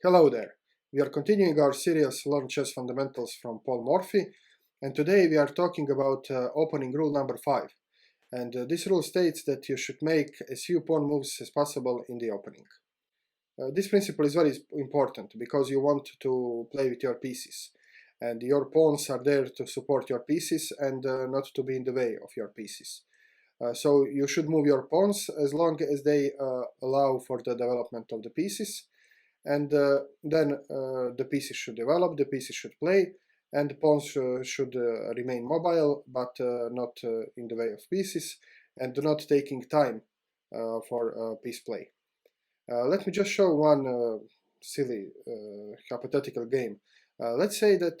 Hello there. We are continuing our series Learn Chess Fundamentals from Paul Morphy, and today we are talking about opening rule number 5. And this rule states that you should make as few pawn moves as possible in the opening. This principle is very important because you want to play with your pieces, and your pawns are there to support your pieces and not to be in the way of your pieces. So you should move your pawns as long as they allow for the development of the pieces. And then the pieces should develop, the pieces should play, and the pawns should remain mobile, but not in the way of pieces, and not taking time for piece play. Let me just show one silly hypothetical game. Let's say that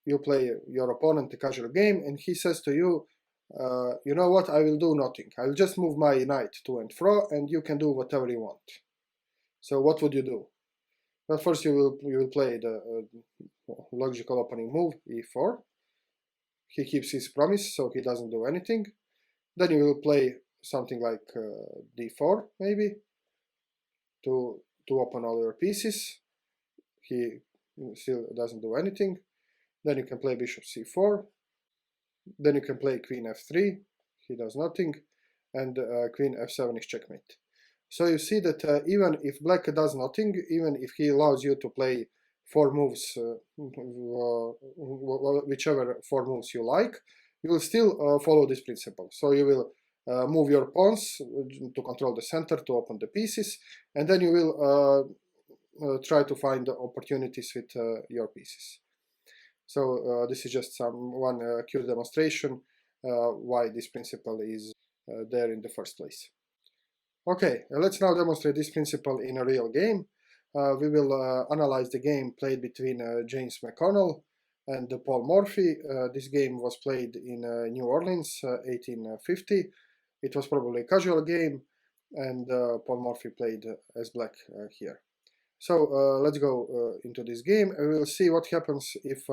you play your opponent a casual game, and he says to you, you know what, I will do nothing. I will just move my knight to and fro, and you can do whatever you want. So what would you do? Well, first you will play the logical opening move, e4. He keeps his promise, so he doesn't do anything. Then you will play something like d4, maybe, to open all your pieces. He still doesn't do anything. Then you can play bishop c4. Then you can play queen f3. He does nothing. And queen f7 is checkmate. So you see that even if black does nothing, even if he allows you to play 4 moves, whichever 4 moves you like, you will still follow this principle. So you will move your pawns to control the center, to open the pieces, and then you will try to find opportunities with your pieces. So this is just one cute demonstration why this principle is there in the first place. Okay, let's now demonstrate this principle in a real game. We will analyze the game played between James McConnell and Paul Morphy. This game was played in New Orleans, 1850. It was probably a casual game, and Paul Morphy played as black here. So let's go into this game, and we'll see what happens if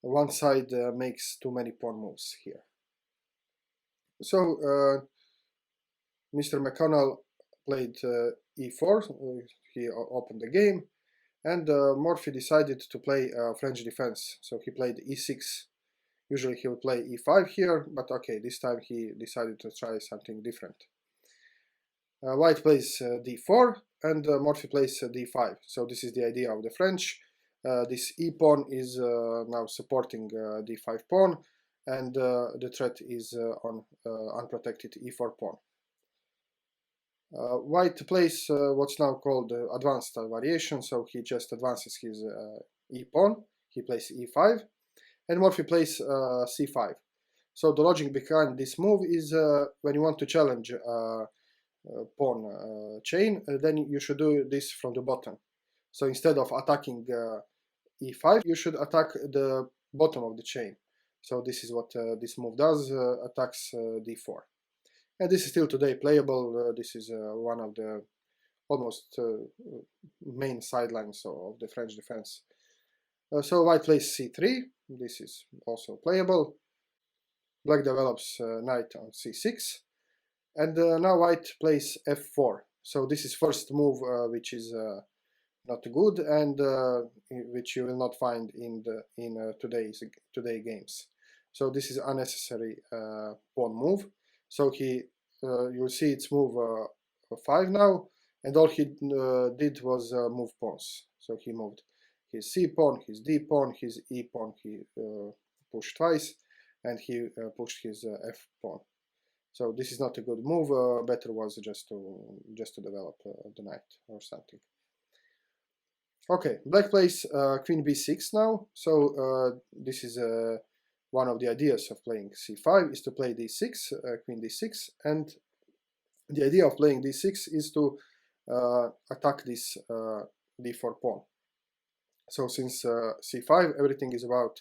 one side makes too many pawn moves here. So Mr. McConnell played e4, he opened the game, and Morphy decided to play French defense, so he played e6. Usually he would play e5 here, but okay, this time he decided to try something different. White plays d4, and Morphy plays d5, so this is the idea of the French. This e-pawn is now supporting d5 pawn, and the threat is on unprotected e4 pawn. White plays what's now called advanced variation, so he just advances his e-pawn, he plays e5, and Morphy plays c5. So the logic behind this move is when you want to challenge pawn chain, then you should do this from the bottom. So instead of attacking e5, you should attack the bottom of the chain. So this is what this move does, attacks d4. And this is still today playable. This is one of the almost main sidelines of the French defense. So white plays c3. This is also playable. Black develops knight on c6. And now white plays f4. So this is first move which is not good, and which you will not find in today games. So this is unnecessary pawn move. So you'll see it's move 5 now, and all he did was move pawns. So he moved his c pawn, his d pawn, his e pawn. He pushed twice, and he pushed his f pawn. So this is not a good move. Better was just to develop the knight or something. Okay, black plays queen b6 now. So this is one of the ideas of playing c5 is to play d6, queen d6, and the idea of playing d6 is to attack this d4 pawn. So since c5, everything is about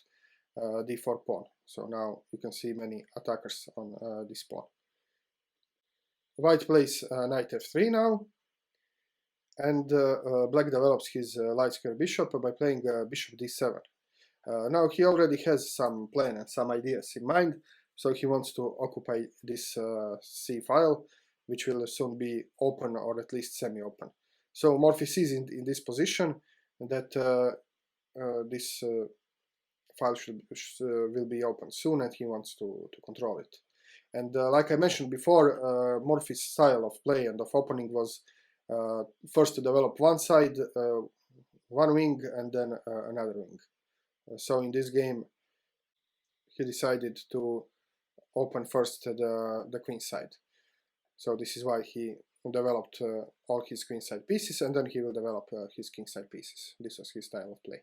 d4 pawn. So now you can see many attackers on this pawn. White plays knight f3 now, and black develops his light square bishop by playing bishop d7. Now he already has some plan and some ideas in mind, so he wants to occupy this C file, which will soon be open or at least semi-open. So Morphy sees in this position that this file will be opened soon, and he wants to control it. And like I mentioned before, Morphy's style of play and of opening was first to develop one side, one wing, and then another wing. So in this game, he decided to open first the queen side. So this is why he developed all his queen side pieces, and then he will develop his king side pieces. This was his style of play.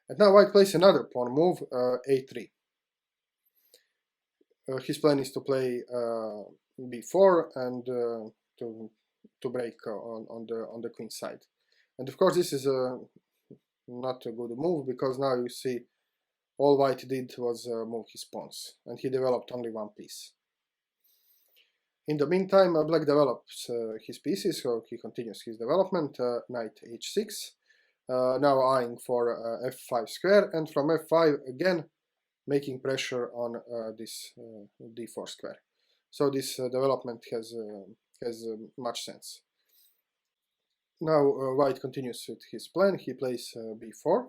And now white plays another pawn move, a3. His plan is to play b4 and to break on the queen side. And of course this is not a good move, because now you see all white did was move his pawns, and he developed only one piece. In the meantime, black develops his pieces, so he continues his development, knight h6, now eyeing for f5 square, and from f5 again making pressure on this d4 square. So this development has much sense. Now white continues with his plan. He plays b4,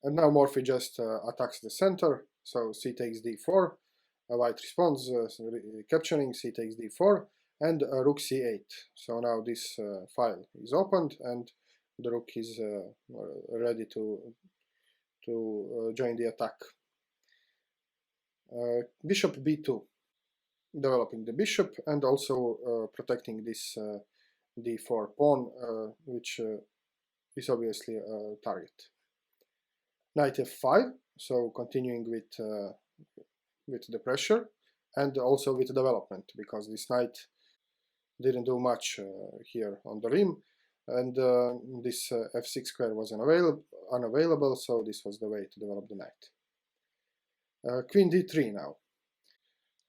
and now Morphy just attacks the center. So c takes d4, white responds, capturing, c takes d4, and rook c8. So now this file is opened, and the rook is ready to join the attack. Bishop b2, developing the bishop and also protecting this d4 pawn, which is obviously a target. Knight f5, so continuing with the pressure and also with development, because this knight didn't do much here on the rim, and this f6 square was unavailable, so this was the way to develop the knight. Queen d3 now.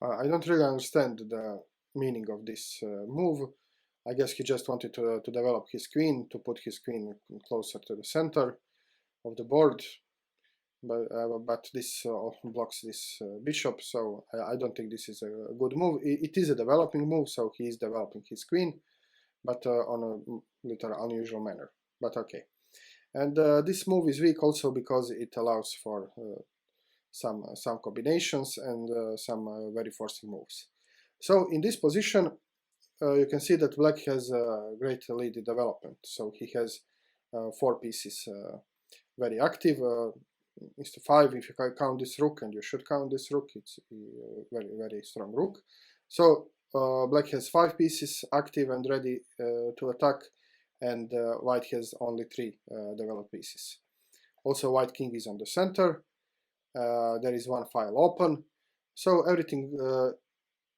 I don't really understand the meaning of this move. I guess he just wanted to develop his queen, to put his queen closer to the center of the board, but this blocks this bishop, so I don't think this is a good move. It is a developing move, so he is developing his queen, but on a little unusual manner, but okay. And this move is weak also because it allows for some combinations and some very forcing moves. So in this position, you can see that black has a great lead in development. So he has 4 pieces very active. Is to 5 if you count this rook, and you should count this rook. It's a very strong rook. So black has 5 pieces active and ready to attack, and white has only 3 developed pieces. Also white king is on the center. There is one file open, so everything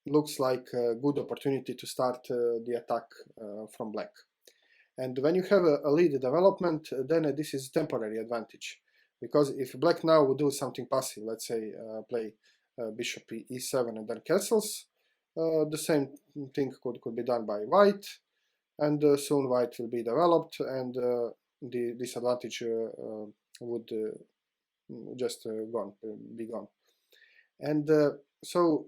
looks like a good opportunity to start the attack from black. And when you have a lead development, then this is temporary advantage, because if black now would do something passive, let's say play bishop e7 and then castles, the same thing could be done by white, and soon white will be developed, and the disadvantage would just be gone. And so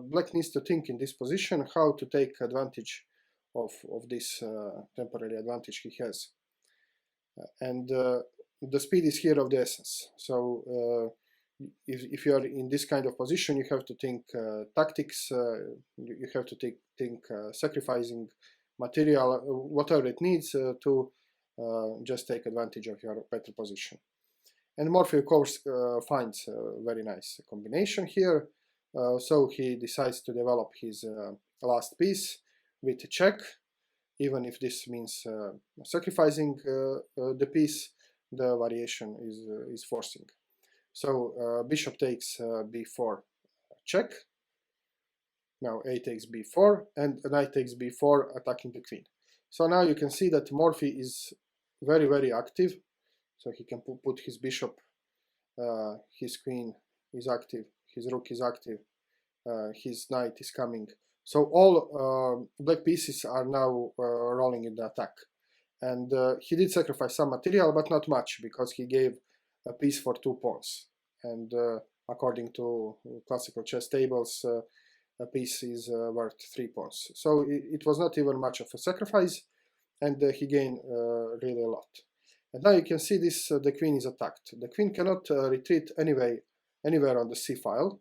black needs to think in this position how to take advantage of this temporary advantage he has. And the speed is here of the essence. So if you are in this kind of position, you have to think tactics, you have to think sacrificing material, whatever it needs to just take advantage of your better position. And Morphy, of course, finds a very nice combination here. So he decides to develop his last piece with a check. Even if this means sacrificing the piece, the variation is forcing. So bishop takes b4 check. Now a takes b4, and knight takes b4, attacking the queen. So now you can see that Morphy is very active. So he can put his bishop, his queen is active, his rook is active, his knight is coming. So all black pieces are now rolling in the attack. And he did sacrifice some material, but not much, because he gave a piece for 2 pawns. And according to classical chess tables, a piece is worth 3 pawns. So it was not even much of a sacrifice. and he gained really a lot. And now you can see this, the queen is attacked. The queen cannot retreat anywhere on the c file,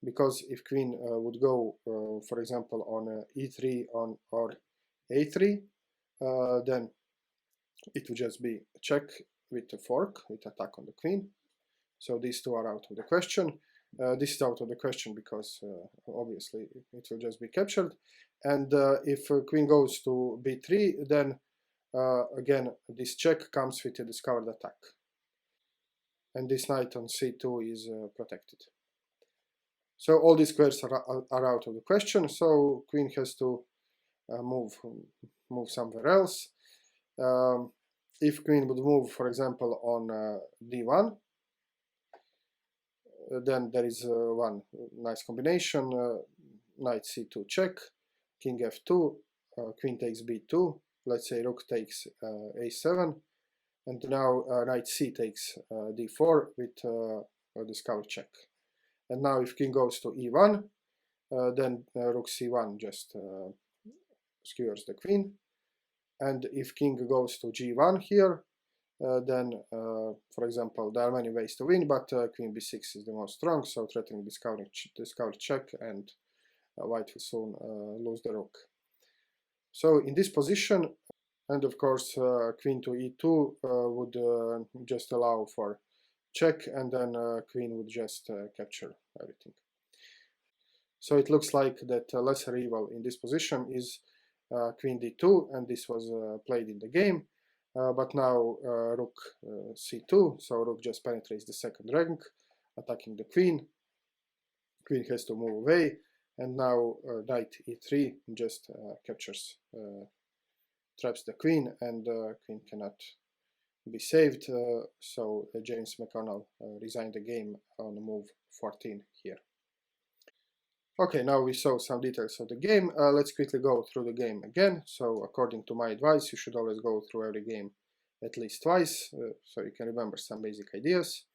because if queen would go, for example, on e3 or a3, then it would just be a check with a fork, with attack on the queen. So these two are out of the question. This is out of the question because obviously it will just be captured. And if queen goes to b3, then again this check comes with a discovered attack. And this knight on c2 is protected. So all these squares are out of the question, so queen has to move somewhere else. If queen would move, for example, on d1, then there is one nice combination, knight c2 check, king f2, queen takes b2, let's say rook takes a7, and now knight c takes d4 with a discovered check. And now if king goes to e1, then rook c1 just skewers the queen. And if king goes to g1 here, then, for example, there are many ways to win, but queen b6 is the most strong, so threatening discovered check, and white will soon lose the rook. So in this position, and of course queen to e2 would just allow for check, and then queen would just capture everything. So it looks like that lesser evil in this position is queen d2, and this was played in the game. But now rook c2, so rook just penetrates the second rank, attacking the queen. Queen has to move away, and now knight e3 just captures, traps the queen, and queen cannot be saved. So James McConnell resigned the game on move 14 here. Okay, now we saw some details of the game. Let's quickly go through the game again. So according to my advice, you should always go through every game at least twice, so you can remember some basic ideas.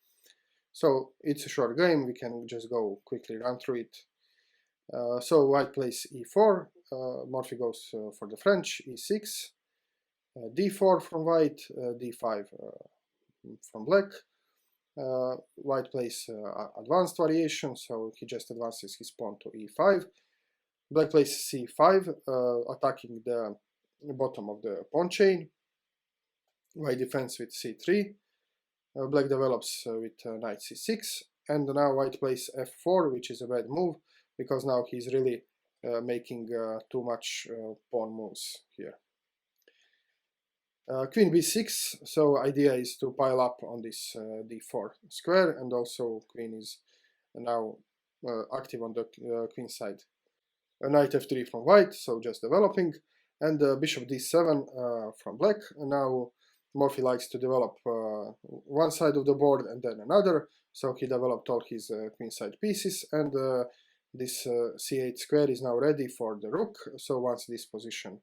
So it's a short game, we can just go quickly run through it. So white plays e4, Morphy goes for the French, e6, d4 from white, d5 from black. White plays advanced variation, so he just advances his pawn to e5. Black plays c5, attacking the bottom of the pawn chain. White defends with c3. Black develops with knight c6, and now white plays f4, which is a bad move because now he's really making too much pawn moves here. Queen b6, so idea is to pile up on this d4 square, and also queen is now active on the queen side. Knight f3 from white, so just developing, and bishop d7 from black. And now Morphy likes to develop one side of the board and then another, so he developed all his queenside pieces, and this c8 square is now ready for the rook. So once this position,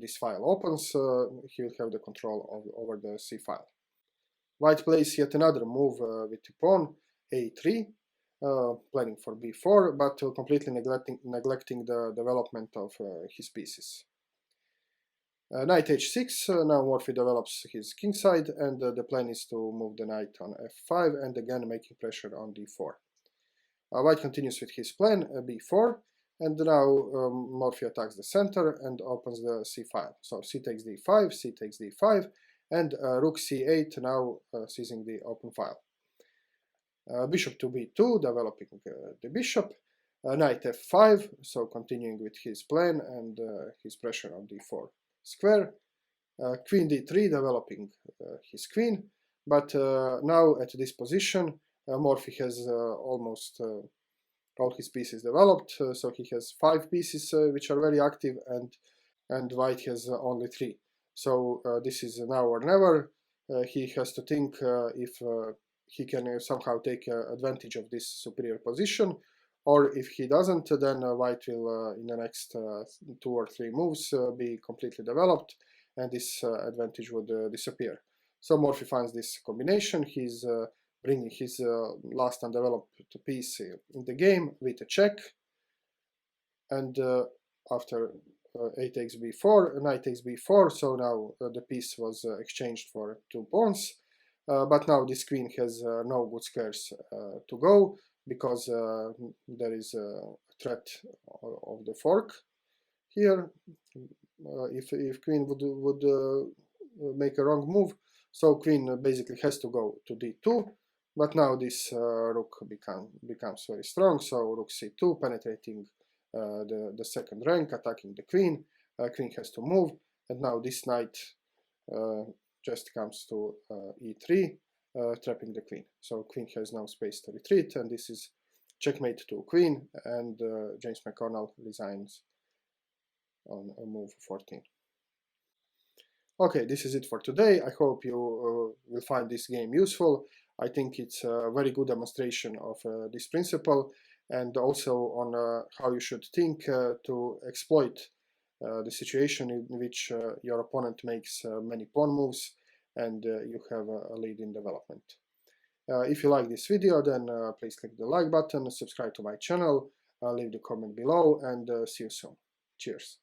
this file opens, he will have the control over the c file. White plays yet another move with the pawn, a3, planning for b4, but completely neglecting the development of his pieces. Knight h6, now Morphy develops his kingside, and the plan is to move the knight on f5 and again making pressure on d4. White continues with his plan, b4, and now Morphy attacks the center and opens the c file. So c takes d5, c takes d5, and rook c8 now seizing the open file. Bishop to b2, developing the bishop. Knight f5, so continuing with his plan and his pressure on d4 square. Queen d3, developing his queen, but now at this position Morphy has almost all his pieces developed, so he has 5 pieces which are very active, and white has only 3. So this is now or never. He has to think if he can somehow take advantage of this superior position, or if he doesn't, then white will in the next 2 or 3 moves be completely developed, and this advantage would disappear. So Morphy finds this combination. He's bringing his last undeveloped piece in the game with a check, and after a takes b4, knight takes b4, so now the piece was exchanged for 2 pawns, but now this queen has no good squares to go, because there is a threat of the fork here. If queen would make a wrong move, so queen basically has to go to d2, but now this rook becomes very strong, so rook c2, penetrating the second rank, attacking the queen. Queen has to move, and now this knight just comes to e3, trapping the queen. So queen has no space to retreat, and this is checkmate to queen, and James McConnell resigns on move 14. Okay, this is it for today. I hope you will find this game useful. I think it's a very good demonstration of this principle, and also on how you should think to exploit the situation in which your opponent makes many pawn moves and you have a lead in development. If you like this video, then please click the like button, subscribe to my channel, leave the comment below, and see you soon. Cheers.